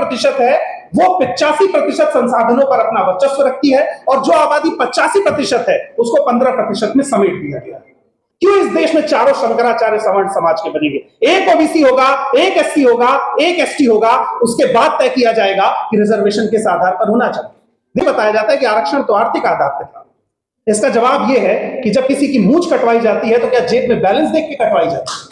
15% है वो 85% संसाधनों पर अपना वर्चस्व रखती है, और जो आबादी 85% है उसको 15% में समेट दिया गया है। क्यों इस देश में चारों शंकराचार्य सवर्ण समाज के बनेंगे? एक ओबीसी होगा, एक एससी होगा, एक एसटी होगा, उसके बाद तय किया जाएगा कि रिजर्वेशन किस आधार पर होना चाहिए। ये बताया जाता है कि आरक्षण तो आर्थिक आधार पर था। इसका जवाब यह है कि जब किसी की मूंछ कटवाई जाती है तो क्या जेब में बैलेंस देख के कटवाई जाती है?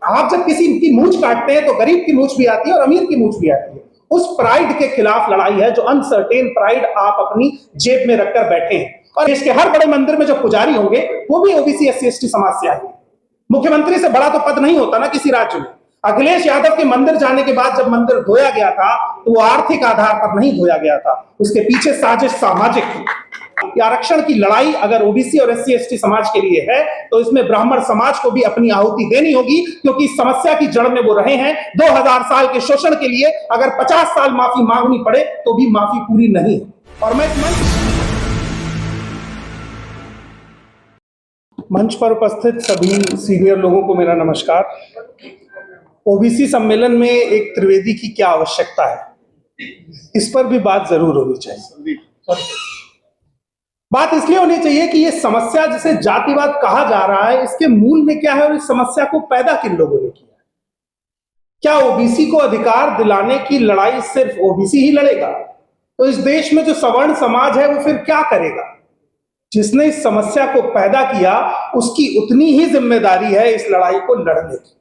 आप जब किसी की मूंछ काटते हैं तो गरीब की मूंछ भी आती है और अमीर की मूंछ भी आती है। उस प्राइड के खिलाफ लड़ाई है जो अनसर्टेन प्राइड आप अपनी जेब में रखकर बैठे हैं। और देश के हर बड़े मंदिर में जो पुजारी होंगे वो भी ओबीसी एससी एसटी समाज से आएंगे। मुख्यमंत्री से बड़ा तो पद नहीं होता ना किसी राज्य में। अखिलेश यादव के मंदिर जाने के बाद जब मंदिर धोया गया था तो वो आर्थिक आधार पर नहीं धोया गया था, उसके पीछे साजिश सामाजिक थी। आरक्षण की लड़ाई अगर ओबीसी और एससी एसटी समाज के लिए है तो इसमें ब्राह्मण समाज को भी अपनी आहुति देनी होगी, क्योंकि इस समस्या की जड़ में वो रहे हैं। 2000 साल के शोषण के लिए अगर 50 साल माफी मांगनी पड़े तो भी माफी पूरी नहीं। और मैं मंच पर उपस्थित सभी सीनियर लोगों को मेरा नमस्कार। ओबीसी सम्मेलन में एक त्रिवेदी की क्या आवश्यकता है, इस पर भी बात जरूर होनी चाहिए। बात इसलिए होनी चाहिए कि ये समस्या जिसे जातिवाद कहा जा रहा है, इसके मूल में क्या है और इस समस्या को पैदा किन लोगों ने किया? क्या ओबीसी को अधिकार दिलाने की लड़ाई सिर्फ ओबीसी ही लड़ेगा? तो इस देश में जो सवर्ण समाज है वो फिर क्या करेगा? जिसने इस समस्या को पैदा किया उसकी उतनी ही जिम्मेदारी है इस लड़ाई को लड़ने की।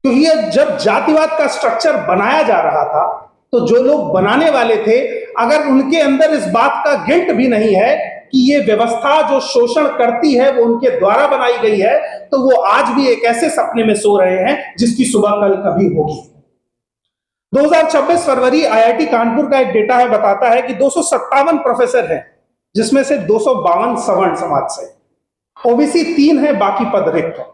क्योंकि जब जातिवाद का स्ट्रक्चर बनाया जा रहा था तो जो लोग बनाने वाले थे, अगर उनके अंदर इस बात का गिल्ट भी नहीं है कि ये व्यवस्था जो शोषण करती है वो उनके द्वारा बनाई गई है, तो वो आज भी एक ऐसे सपने में सो रहे हैं जिसकी सुबह कल कभी होगी। 2026 फरवरी आईआईटी कानपुर का एक डेटा है, बताता है कि 257 प्रोफेसर हैं, जिसमें से 252 सवर्ण समाज से। ओबीसी 3 है, बाकी पद रिक्त है।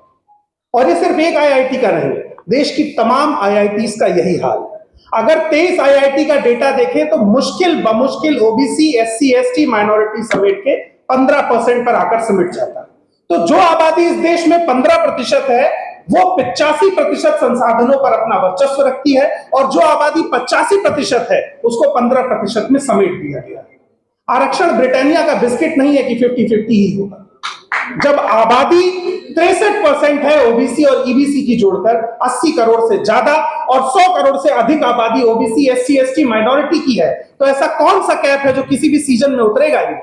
और ये सिर्फ एक आईआईटी का नहीं, देश की तमाम आईआईटीज का यही हाल है। अगर 23 आईआईटी का डेटा देखें तो मुश्किल बमुश्किल ओबीसी एससी एसटी माइनॉरिटी समेट के 15% पर आकर सिमट जाता है। तो जो आबादी इस देश में 15% है वो 85% संसाधनों पर अपना वर्चस्व रखती है, और जो आबादी 85% है उसको 15% में समेट दिया गया है। आरक्षण ब्रिटानिया का बिस्किट नहीं है कि 50-50 ही होगा। जब आबादी 63% है ओबीसी और ईबीसी की जोड़कर 80 करोड़ से ज्यादा, और 100 करोड़ से अधिक आबादी ओबीसी एससी एसटी माइनॉरिटी की है, तो ऐसा कौन सा कैप है जो किसी भी सीजन में उतरेगा ही?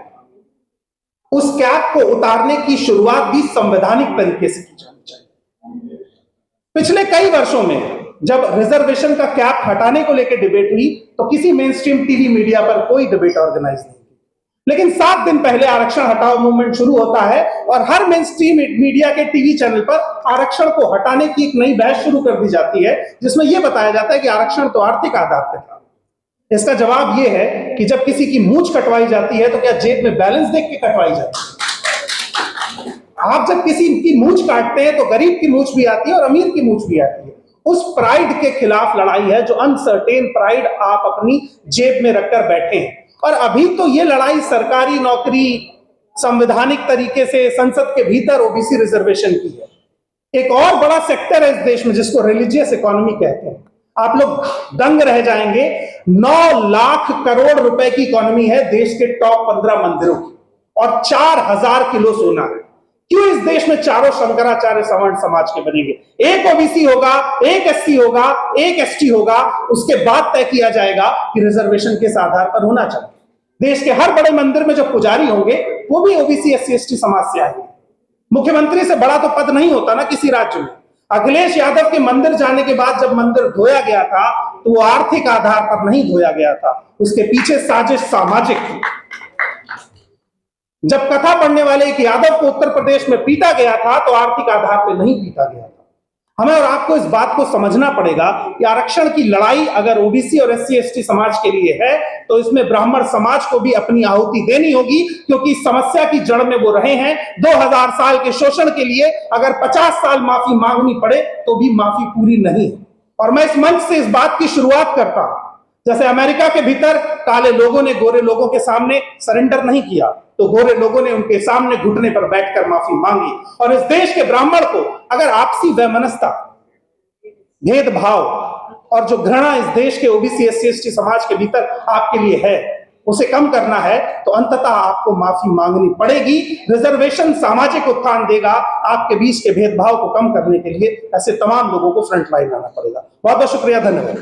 उस कैप को उतारने की शुरुआत भी संवैधानिक तरीके से की जानी चाहिए। पिछले कई वर्षों में जब रिजर्वेशन का कैप हटाने को लेकर डिबेट हुई तो किसी मेन स्ट्रीम टीवी मीडिया पर कोई डिबेट ऑर्गेनाइज नहीं, लेकिन 7 दिन पहले आरक्षण हटाओ मूवमेंट शुरू होता है और हर मेन स्ट्रीम मीडिया के टीवी चैनल पर आरक्षण को हटाने की एक नई बहस शुरू कर दी जाती है, जिसमें यह बताया जाता है कि आरक्षण तो आर्थिक आधार पर था। इसका जवाब यह है कि जब किसी की मूंछ कटवाई जाती है तो क्या जेब में बैलेंस देख के कटवाई जाती है? आप जब किसी की मूंछ काटते हैं तो गरीब की मूंछ भी आती है और अमीर की मूंछ भी आती है। उस प्राइड के खिलाफ लड़ाई है जो अनसर्टेन प्राइड आप अपनी जेब में रखकर बैठे हैं। और अभी तो ये लड़ाई सरकारी नौकरी, संवैधानिक तरीके से संसद के भीतर ओबीसी रिजर्वेशन की है। एक और बड़ा सेक्टर है इस देश में जिसको रिलीजियस इकोनॉमी कहते हैं। आप लोग दंग रह जाएंगे, 9 लाख करोड़ रुपए की इकोनॉमी है देश के टॉप 15 मंदिरों की, और 4000 किलो सोना है। क्यों इस देश में चारों शंकराचार्य सवर्ण समाज के बनेंगे? एक ओबीसी होगा, एक एससी होगा, एक एसटी होगा, उसके बाद तय किया जाएगा कि रिजर्वेशन किस आधार पर होना चाहिए। देश के हर बड़े मंदिर में जो पुजारी होंगे वो भी ओबीसी एससी एसटी समाज से आएंगे। मुख्यमंत्री से बड़ा तो पद नहीं होता ना किसी राज्य में। अखिलेश यादव के मंदिर जाने के बाद जब मंदिर धोया गया था तो वो आर्थिक आधार पर नहीं धोया गया था, उसके पीछे साजिश सामाजिक थी। जब कथा पढ़ने वाले एक यादव को उत्तर प्रदेश में पीटा गया था तो आर्थिक आधार पर नहीं पीटा गया था। हमें और आपको इस बात को समझना पड़ेगा कि आरक्षण की लड़ाई अगर ओबीसी और एससी एसटी समाज के लिए है तो इसमें ब्राह्मण समाज को भी अपनी आहुति देनी होगी, क्योंकि इस समस्या की जड़ में वो रहे हैं। 2000 साल के शोषण के लिए अगर 50 साल माफी मांगनी पड़े तो भी माफी पूरी नहीं। और मैं इस मंच से इस बात की शुरुआत करता हूं, जैसे अमेरिका के भीतर काले लोगों ने गोरे लोगों के सामने सरेंडर नहीं किया तो गोरे लोगों ने उनके सामने घुटने पर बैठकर माफी मांगी। और इस देश के ब्राह्मण को अगर आपसी वैमनस्यता, भेदभाव और जो घृणा इस देश के ओबीसी एससी एसटी समाज के भीतर आपके लिए है, उसे कम करना है तो अंततः आपको माफी मांगनी पड़ेगी। रिजर्वेशन सामाजिक उत्थान देगा, आपके बीच के भेदभाव को कम करने के लिए ऐसे तमाम लोगों को फ्रंट लाइन आना पड़ेगा। बहुत बहुत शुक्रिया, धन्यवाद।